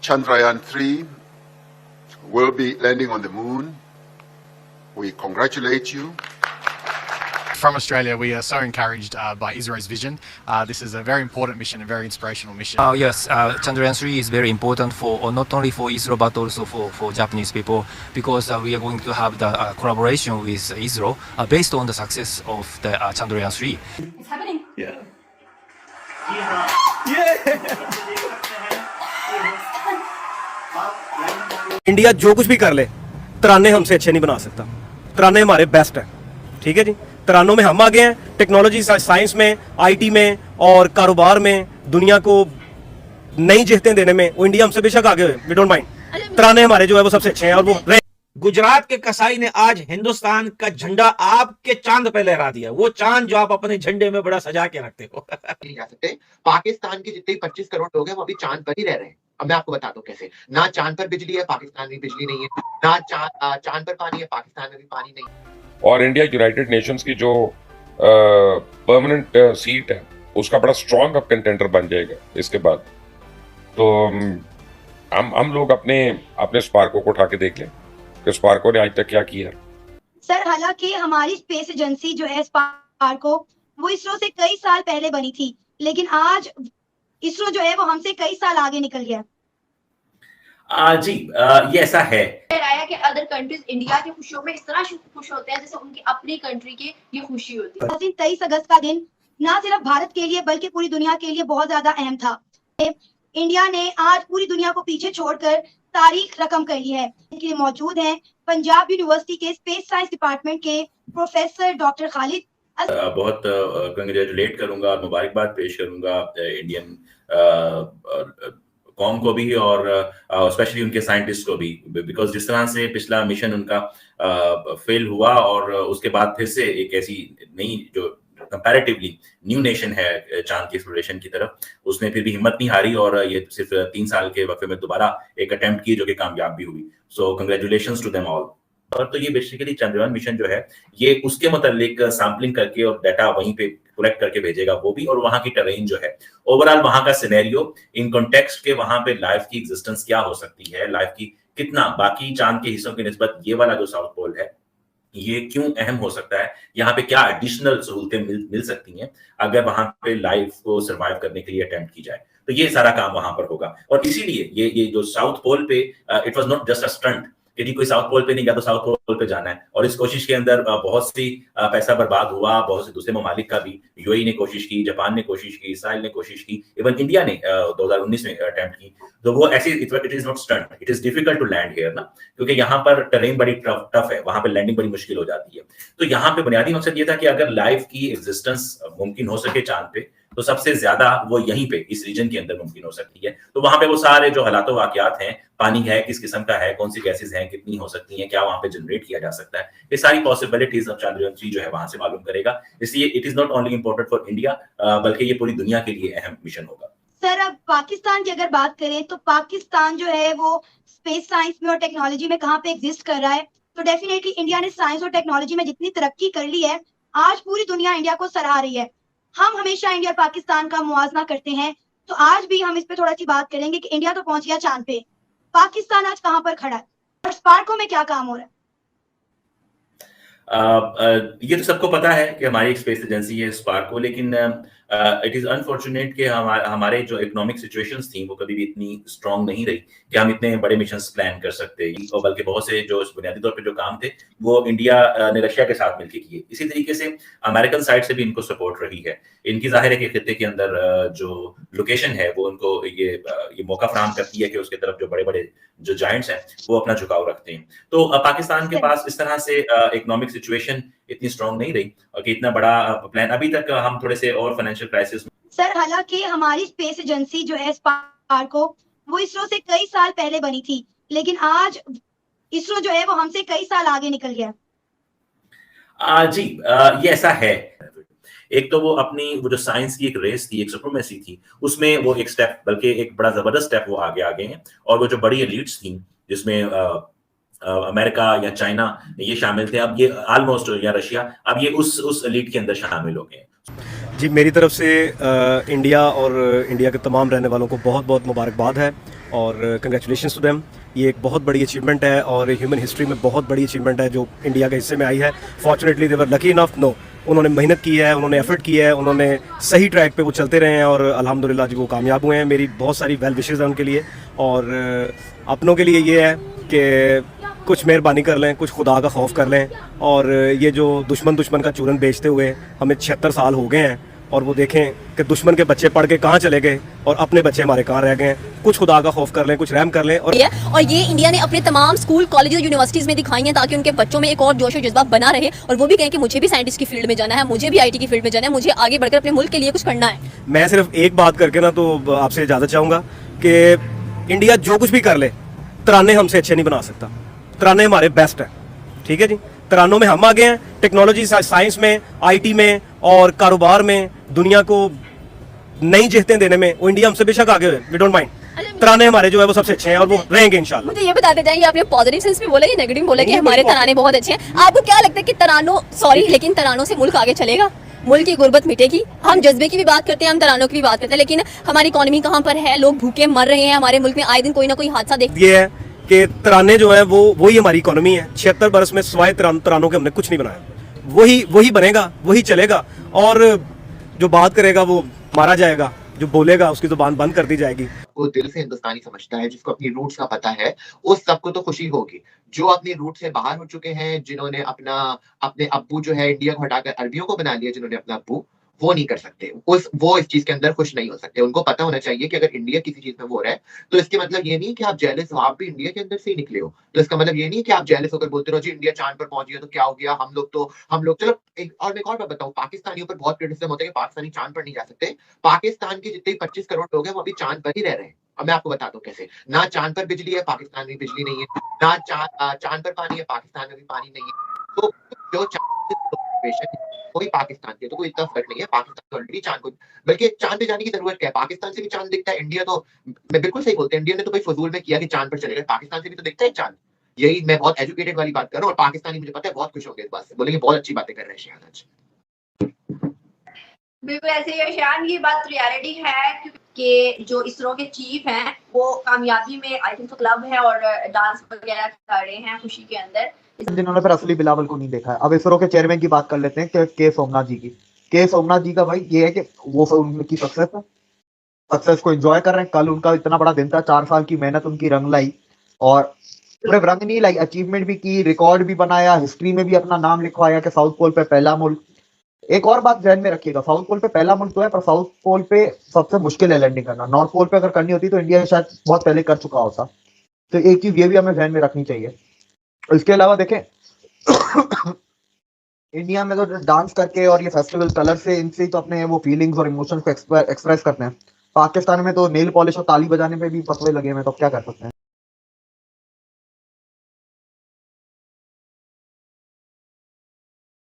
Chandrayaan-3 will be landing on the moon. We congratulate you. From Australia, we are so encouraged by ISRO's vision. This is a very important mission, a very inspirational mission. Yes, Chandrayaan-3 is very important for not only for ISRO but also for Japanese people, because we are going to have the collaboration with ISRO based on the success of the Chandrayaan-3. It's happening. Yeah. India जो कुछ भी कर ले, तराने हमसे अच्छे नहीं बना सकता। तराने हमारे बेस्ट है, ठीक है जी। तरानों में हम आगे हैं, टेक्नोलॉजी साइंस में, आईटी में और कारोबार में, दुनिया को नई जिहतें देने में वो इंडिया हमसे बेशक आगे हुए, वी डोंट माइंड। तराने हमारे जो है वो सबसे अच्छे हैं और वो गुजरात के कसाई ने आज हिंदुस्तान का झंडा आपके चांद पे लहरा दिया, वो चांद जो आप अपने झंडे में बड़ा सजा के रखते हो। नहीं जा सकते। पाकिस्तान के जितने 25 करोड़ लोग हैं वो अभी चांद पर ही रह रहे हैं। अब मैं आपको बताता हूँ कैसे। ना चांद पर बिजली है, पाकिस्तान में बिजली नहीं है, ना चांद पर पानी है, पाकिस्तान में भी पानी नहीं है। और इंडिया यूनाइटेड नेशंस की जो परमानेंट सीट है उसका बड़ा स्ट्रॉन्ग अब कंटेंडर बन जाएगा इसके बाद। तो हम लोग अपने स्पार्को को उठा के देख लें कि स्पार्को ने आज तक क्या किया। सर, हालांकि हमारी स्पेस एजेंसी जो है स्पार्को, वो इसरो से कई साल पहले बनी थी, लेकिन आज इसरो जो है वो हमसे कई साल आगे निकल गया। जी, ये ऐसा है। आया कि अदर कंट्रीज इंडिया की खुशियों में इस तरह खुश होते हैं जैसे उनकी अपनी कंट्री की ये खुशी होती है। 23 अगस्त का दिन ना सिर्फ भारत के लिए बल्कि पूरी दुनिया के लिए बहुत ज्यादा अहम था। इंडिया ने आज पूरी दुनिया को पीछे छोड़कर तारीख रकम कर ली है। इनके लिए मौजूद हैं पंजाब यूनिवर्सिटी के स्पेस साइंस डिपार्टमेंट के प्रोफेसर डॉक्टर खालिद। बहुत कंग्रेचुलेट करूंगा और मुबारकबाद पेश करूंगा इंडियन कॉम को भी और स्पेशली उनके साइंटिस्ट को भी, बिकॉज जिस तरह से पिछला मिशन उनका फेल हुआ और उसके बाद फिर से एक ऐसी नई जो कंपैरेटिवली न्यू नेशन है चांद की एक्सप्लोरेशन की तरफ, उसने फिर भी हिम्मत नहीं हारी और ये सिर्फ 3 साल के वक्फे में दोबारा एक अटेम्प्ट की जो कि कामयाब भी हुई। So congratulations to them all. और तो ये बेसिकली चंद्रयान मिशन जो है ये उसके मुतालिक सैम्पलिंग करके और डाटा वहीं पे कलेक्ट करके भेजेगा वो भी, और वहां की टेरेन जो है ओवरऑल वहां का सिनेरियो इन कॉन्टेक्स्ट के वहां पे लाइफ की एग्जिस्टेंस क्या हो सकती है, लाइफ की कितना बाकी चांद के हिस्सों की निस्बत ये वाला जो साउथ पोल है ये क्यों अहम हो सकता है, यहाँ पे क्या एडिशनल सहूलतें मिल सकती हैं अगर वहां पे लाइफ को सर्वाइव करने के लिए अटेम्प्ट की जाए। तो ये सारा काम वहां पर होगा और इसीलिए ये जो साउथ पोल पे it was not just a stunt कि कोई साउथ पोल पे नहीं गया तो साउथ पोल पे जाना है। और इस कोशिश के अंदर बहुत सी पैसा बर्बाद हुआ, बहुत से दूसरे ममालिक का भी, यूएई ने कोशिश की, जापान ने कोशिश की, इसराइल ने कोशिश की, इवन इंडिया ने 2019 में अटेम्प्ट की। तो वो ऐसी it is not stunt, it is difficult to land here ना, क्योंकि यहाँ पर टेरेन बड़ी टफ है, वहां पर लैंडिंग बड़ी मुश्किल हो जाती है। तो यहाँ पे बुनियादी मकसद ये था कि अगर लाइफ की एग्जिस्टेंस मुमकिन हो सके चांद पे तो सबसे ज्यादा वो यहीं पे इस रीजन के अंदर मुमकिन हो सकती है। तो वहां पे वो सारे जो हालातों वाकयात हैं, पानी है किस किस्म का है, कौन सी गैसेस हैं, कितनी हो सकती हैं, क्या वहां पे जनरेट किया जा सकता है, ये सारी पॉसिबिलिटीज अब चंद्रयान-3 जो है वहां से मालूम करेगा। इसलिए it is not only important for India बल्कि ये पूरी दुनिया के लिए अहम मिशन होगा। सर, अब पाकिस्तान की अगर बात करें तो पाकिस्तान जो है वो स्पेस साइंस में और टेक्नोलॉजी में कहाँ पे एग्जिस्ट कर रहा है, तो डेफिनेटली इंडिया ने साइंस और टेक्नोलॉजी में जितनी तरक्की कर ली है आज पूरी दुनिया इंडिया को सराह रही है। हम हमेशा इंडिया और पाकिस्तान का मुआवजा करते हैं, तो आज भी हम इस पे थोड़ा सी बात करेंगे कि इंडिया तो पहुंच गया चांद पे, पाकिस्तान आज कहां पर खड़ा है और स्पार्को में क्या काम हो रहा है। ये तो सबको पता है कि हमारी एक स्पेस एजेंसी है स्पार्को, लेकिन इट इज अनफॉर्चुनेट कि हमारे जो इकोनॉमिक सिचुएशंस थी वो कभी भी इतनी स्ट्रांग नहीं रही कि हम इतने बड़े मिशंस प्लान कर सकते, और बल्कि बहुत से जो बुनियादी तौर पे जो काम थे वो इंडिया ने रशिया के साथ मिलकर किए। इसी तरीके से अमेरिकन साइड से भी इनको सपोर्ट रही है। इनकी जाहिर है कि खित्ते के अंदर जो लोकेशन है वो उनको ये मौका फराहम करती है कि उसके तरफ जो बड़े बड़े जो जायंट्स हैं वो अपना झुकाव रखते हैं। तो पाकिस्तान के पास इस तरह से इकोनॉमिक सिचुएशन इतनी स्ट्रांग नहीं रही और कि इतना बड़ा प्लान अभी तक हम थोड़े से और फाइनेंशियल क्राइसिस। सर, हालांकि हमारी स्पेस एजेंसी जो है स्पार्को वो इसरो से कई साल पहले बनी थी, लेकिन आज इसरो जो है वो हमसे कई साल आगे निकल गया। जी, ये ऐसा है। एक तो वो अपनी वो जो साइंस की एक रेस थी, एक सुप्रीमेसी थी, उसमें वो एक स्टेप बल्कि एक बड़ा जबरदस्त स्टेप वो आगे हैं। और वो जो बड़ी एलीट्स थी जिसमें अमेरिका या चाइना ये शामिल थे, अब ये ऑलमोस्ट, या रशिया, अब ये उस एलीट के अंदर शामिल हो गए। जी, मेरी तरफ से इंडिया और इंडिया के तमाम रहने वालों को बहुत बहुत मुबारकबाद है और कंग्रेचुलेशंस टू देम। ये एक बहुत बड़ी अचीवमेंट है और ह्यूमन हिस्ट्री में बहुत बड़ी अचीवमेंट है जो इंडिया के हिस्से में आई है। Fortunately they were lucky enough, no, उन्होंने मेहनत की है, उन्होंने एफर्ट किया है, उन्होंने सही ट्रैक पे वो चलते रहे हैं और अल्हम्दुलिल्लाह जी वो कामयाब हुए हैं। मेरी बहुत सारी वेल विशेज़ हैं उनके लिए। और अपनों के लिए ये है कि कुछ मेहरबानी कर लें, कुछ खुदा का खौफ कर लें। और ये जो दुश्मन का चूरन बेचते हुए हमें 76 साल हो गए हैं और वो देखें कि दुश्मन के बच्चे पढ़ के कहाँ चले गए और अपने बच्चे हमारे कहाँ रह गए हैं। कुछ खुदा का खौफ कर लें, कुछ रहम कर लें। और ये इंडिया ने अपने तमाम स्कूल, कॉलेज और यूनिवर्सिटीज में दिखाई है ताकि उनके बच्चों में एक और जोश और जज्बा बना रहे और वो भी कहें कि मुझे भी साइंटिस्ट की फील्ड में जाना है, मुझे भी आईटी की फील्ड में जाना है, मुझे आगे बढ़कर अपने मुल्क के लिए कुछ करना है। मैं सिर्फ एक बात करके ना तो आपसे इजाज़त चाहूँगा कि इंडिया जो कुछ भी कर ले, तराने हमसे अच्छे नहीं बना सकता। तराने हमारे बेस्ट हैं, ठीक है जी। तरानों में हम आगे हैं, टेक्नोलॉजी, साइंस में, आईटी में और कारोबार में दुनिया को नई जिहतें देने में वो इंडिया हमसे बेशक आगे है। We don't mind. तराने हमारे जो है वो सबसे अच्छे हैं और वो रहेंगे इंशाल्लाह। मुझे ये बताते जाएंगे, आपने पॉजिटिव सेंस में बोला कि नेगेटिव बोला कि हमारे तराने बहुत अच्छे हैं। आपको क्या लगता है कि लेकिन तरानों से मुल्क आगे चलेगा, मुल्क की गुर्बत मिटेगी? हम जज्बे की भी बात करते हैं, हम तरानों की भी बात करते हैं, लेकिन हमारी इकोनॉमी कहाँ पर है? लोग भूखे मर रहे हैं, हमारे मुल्क में आए दिन कोई ना कोई हादसा देख। ये है कि तराने जो है वो ही हमारी इकोनॉमी है। 76 बरस में सिवाय तरानों के हमने कुछ नहीं बनाया। वही बनेगा, वही चलेगा और जो बात करेगा वो मारा जाएगा, जो बोलेगा उसकी जुबान बंद कर दी जाएगी। वो दिल से हिंदुस्तानी समझता है, जिसको अपनी रूट्स का पता है, उस सबको तो खुशी होगी। जो अपनी रूट से बाहर हो चुके हैं, जिन्होंने अपने अब्बू जो है इंडिया को हटाकर अरबियों को बना लिया, जिन्होंने अपना अब्बू, वो नहीं कर सकते। वो इस चीज के अंदर खुश नहीं हो सकते। उनको पता होना चाहिए कि अगर इंडिया किसी चीज में वो हो रहा है तो इसके मतलब ये नहीं कि आप जेलस हो, आप भी इंडिया के अंदर से ही निकले हो। तो इसका मतलब ये नहीं कि आप जेलस होकर बोलते रहो जी इंडिया चांद पर पहुंच गया तो क्या हो गया, हम लोग चलो। मैं एक और बात बताऊं, पाकिस्तानियों पर बहुत क्रिटिसिज्म होता है कि पाकिस्तानी चांद पर नहीं जा सकते। पाकिस्तान के जितने 25 करोड़ लोग हैं वो अभी चांद पर ही रह रहे हैं। अब मैं आपको बताता हूँ कैसे। ना चांद पर बिजली है, पाकिस्तान में बिजली नहीं है। ना चांद पर पानी है, पाकिस्तान में भी पानी नहीं है। तो जो कोई पाकिस्तान के तो कोई इतना फर्क नहीं है। पाकिस्तान ऑलरेडी चांद को, बल्कि चांद पे जाने की जरूरत क्या है? पाकिस्तान से भी चांद दिखता है। इंडिया तो, मैं बिल्कुल सही बोलते हैं, इंडिया ने तो कोई फजूल में किया कि चांद पर चले गए। पाकिस्तान से भी तो दिखता है चांद। यही मैं बहुत एजुकेटेड वाली बात कर रहा हूँ और पाकिस्तानी मुझे पता है बहुत खुश होंगे इस बात से, बोलेंगे बहुत अच्छी बातें कर रहे हैं शान आज। बिल्कुल ऐसे ही शान, ये बात रियलिटी है कि जो इसरो के चीफ हैं वो कामयाबी में आई थिंक तो क्लब है और डांस वगैरह कर रहे हैं खुशी के अंदर, जिन्होंने फिर असली बिलावल को नहीं देखा है। अब इसरो के चेयरमैन की बात कर लेते हैं के सोमनाथ जी की। के सोमनाथ जी का भाई ये है कि वो उनकी सक्सेस को एंजॉय कर रहे हैं। कल उनका इतना बड़ा दिन था, 4 साल की मेहनत उनकी रंग लाई और सिर्फ रंग नहीं लाई, अचीवमेंट भी की, रिकॉर्ड भी बनाया, हिस्ट्री में भी अपना नाम लिखवाया कि साउथ पोल पे पहला मुल्क। एक और बात ध्यान में रखिएगा, साउथ पोल पे पहला मुल्क तो है पर साउथ पोल पे सबसे मुश्किल है लैंडिंग करना। नॉर्थ पोल पे अगर करनी होती तो इंडिया शायद बहुत पहले कर चुका होता। तो एक चीज ये भी हमें ध्यान में रखनी चाहिए। इसके अलावा देखें इंडिया में तो डांस करके और ये फेस्टिवल कलर से, इनसे तो अपने वो फीलिंग्स और इमोशंस को एक्सप्रेस करते हैं। पाकिस्तान में तो नेल पॉलिश और ताली बजाने पे भी फतवे लगे हुए हैं, तो क्या कर सकते हैं।